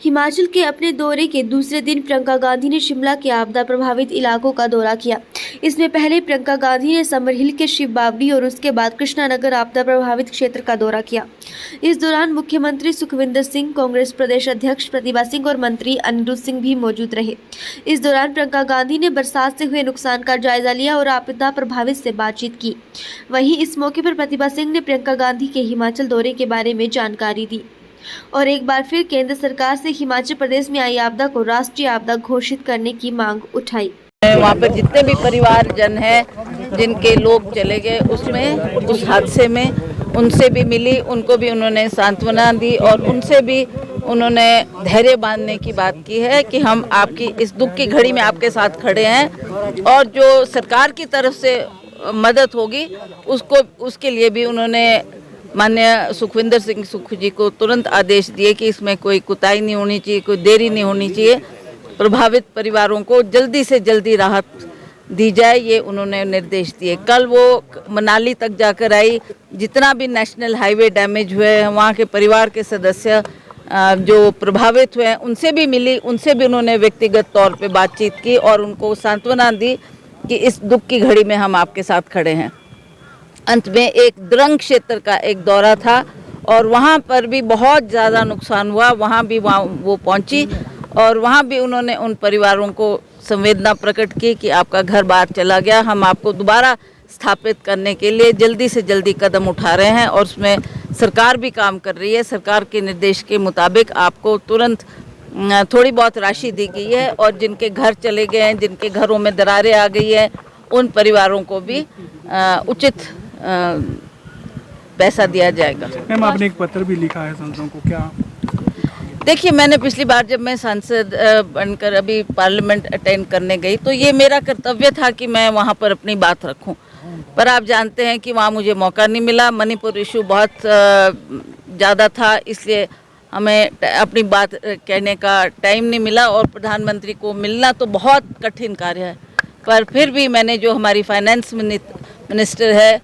हिमाचल के अपने दौरे के दूसरे दिन प्रियंका गांधी ने शिमला के आपदा प्रभावित इलाकों का दौरा किया। इसमें पहले प्रियंका गांधी ने समर हिल के शिव बावड़ी और उसके बाद कृष्णानगर आपदा प्रभावित क्षेत्र का दौरा किया। इस दौरान मुख्यमंत्री सुखविंदर सिंह, कांग्रेस प्रदेश अध्यक्ष प्रतिभा सिंह और मंत्री अनिरुद्ध सिंह भी मौजूद रहे। इस दौरान प्रियंका गांधी ने बरसात से हुए नुकसान का जायजा लिया और आपदा प्रभावित से बातचीत की। वहीं इस मौके पर प्रतिभा सिंह ने प्रियंका गांधी के हिमाचल दौरे के बारे में जानकारी दी और एक बार फिर केंद्र सरकार से हिमाचल प्रदेश में आई आपदा को राष्ट्रीय आपदा घोषित करने की मांग उठाई। वहाँ पर जितने भी परिवार जन हैं जिनके लोग चले गए उसमें उस हादसे में उनसे भी मिली, उनको भी उन्होंने सांत्वना दी और उनसे भी उन्होंने धैर्य बांधने की बात की है कि हम आपकी इस दुख की घड़ी में आपके साथ खड़े हैं और जो सरकार की तरफ से मदद होगी उसके लिए भी उन्होंने माननीय सुखविंदर सिंह सुक्खू जी को तुरंत आदेश दिए कि इसमें कोई कुताही नहीं होनी चाहिए, कोई देरी नहीं होनी चाहिए, प्रभावित परिवारों को जल्दी से जल्दी राहत दी जाए, ये उन्होंने निर्देश दिए। कल वो मनाली तक जाकर आई, जितना भी नेशनल हाईवे डैमेज हुए हैं वहाँ के परिवार के सदस्य जो प्रभावित हुए हैं उनसे भी मिली, उनसे भी उन्होंने व्यक्तिगत तौर पे बातचीत की और उनको सांत्वना दी कि इस दुख की घड़ी में हम आपके साथ खड़े हैं। अंत में एक द्रंग क्षेत्र का एक दौरा था और वहाँ पर भी बहुत ज़्यादा नुकसान हुआ, वहाँ भी वो पहुँची और वहाँ भी उन्होंने उन परिवारों को संवेदना प्रकट की कि आपका घर बाहर चला गया, हम आपको दोबारा स्थापित करने के लिए जल्दी से जल्दी कदम उठा रहे हैं और उसमें सरकार भी काम कर रही है। सरकार के निर्देश के मुताबिक आपको तुरंत थोड़ी बहुत राशि दी गई है और जिनके घर चले गए हैं, जिनके घरों में दरारें आ गई है, उन परिवारों को भी उचित पैसा दिया जाएगा। मैम, आपने एक पत्र भी लिखा है सांसदों को, क्या? देखिए, मैंने पिछली बार जब मैं सांसद बनकर अभी पार्लियामेंट अटेंड करने गई तो ये मेरा कर्तव्य था कि मैं वहाँ पर अपनी बात रखूं, पर आप जानते हैं कि वहाँ मुझे मौका नहीं मिला। मणिपुर इशू बहुत ज़्यादा था, इसलिए हमें अपनी बात कहने का टाइम नहीं मिला और प्रधानमंत्री को मिलना तो बहुत कठिन कार्य है। पर फिर भी मैंने जो हमारी फाइनेंस मिनिस्टर है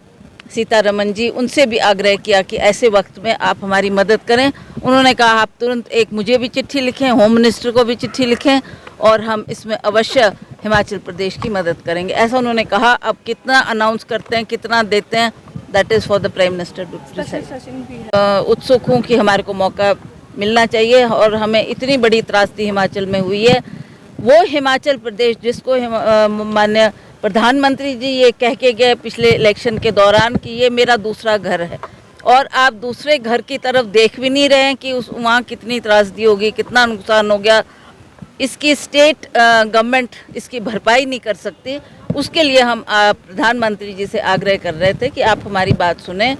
सीतारमन जी, उनसे भी आग्रह किया कि ऐसे वक्त में आप हमारी मदद करें। उन्होंने कहा आप तुरंत एक मुझे भी चिट्ठी लिखें, होम मिनिस्टर को भी चिट्ठी लिखें और हम इसमें अवश्य हिमाचल प्रदेश की मदद करेंगे, ऐसा उन्होंने कहा। अब कितना अनाउंस करते हैं, कितना देते हैं, that is for the prime minister to decide. उत्सुक हूँ कि हमारे को मौका मिलना चाहिए और हमें इतनी बड़ी त्रासदी हिमाचल में हुई है, वो हिमाचल प्रदेश जिसको माननीय प्रधानमंत्री जी ये कह के गए पिछले इलेक्शन के दौरान कि ये मेरा दूसरा घर है और आप दूसरे घर की तरफ देख भी नहीं रहे हैं कि वहाँ कितनी त्रासदी होगी, कितना नुकसान हो गया। इसकी स्टेट गवर्नमेंट इसकी भरपाई नहीं कर सकती। उसके लिए हम प्रधानमंत्री जी से आग्रह कर रहे थे कि आप हमारी बात सुने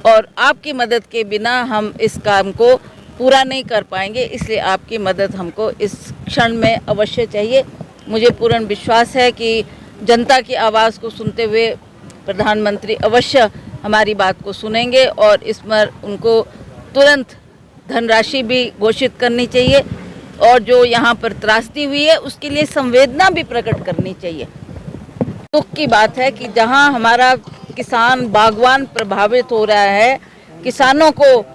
और आपकी मदद के बिना हम इस काम को पूरा नहीं कर पाएंगे, इसलिए आपकी मदद हमको इस क्षण में अवश्य चाहिए। मुझे पूर्ण विश्वास है कि जनता की आवाज़ को सुनते हुए प्रधानमंत्री अवश्य हमारी बात को सुनेंगे और इस पर उनको तुरंत धनराशि भी घोषित करनी चाहिए और जो यहाँ पर त्रासदी हुई है उसके लिए संवेदना भी प्रकट करनी चाहिए। दुख की बात है कि जहाँ हमारा किसान बागवान प्रभावित हो रहा है, किसानों को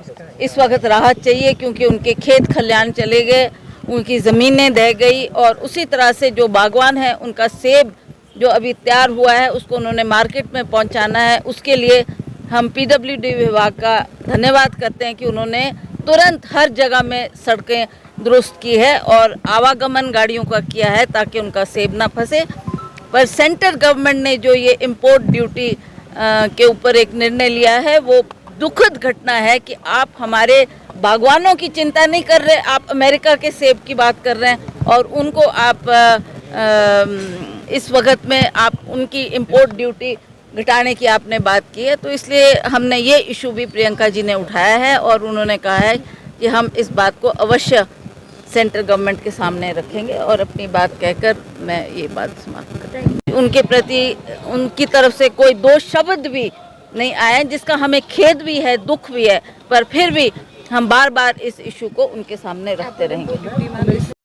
इस वक्त राहत चाहिए क्योंकि उनके खेत खलिहान चले गए, उनकी ज़मीनें दह गई और उसी तरह से जो बागवान है उनका सेब जो अभी तैयार हुआ है उसको उन्होंने मार्केट में पहुंचाना है। उसके लिए हम पीडब्ल्यूडी विभाग का धन्यवाद करते हैं कि उन्होंने तुरंत हर जगह में सड़कें दुरुस्त की है और आवागमन गाड़ियों का किया है ताकि उनका सेब ना फंसे। पर सेंट्रल गवर्नमेंट ने जो ये इम्पोर्ट ड्यूटी के ऊपर एक निर्णय लिया है वो दुखद घटना है कि आप हमारे बागवानों की चिंता नहीं कर रहे, आप अमेरिका के सेब की बात कर रहे हैं और उनको आप इस वक्त में आप उनकी इंपोर्ट ड्यूटी घटाने की आपने बात की है। तो इसलिए हमने ये इशू भी प्रियंका जी ने उठाया है और उन्होंने कहा है कि हम इस बात को अवश्य सेंट्रल गवर्नमेंट के सामने रखेंगे और अपनी बात कहकर मैं ये बात समाप्त करूँगी। उनके प्रति उनकी तरफ से कोई दो शब्द भी नहीं आए जिसका हमें खेद भी है, दुख भी है, पर फिर भी हम बार बार इस इशू को उनके सामने रखते रहेंगे।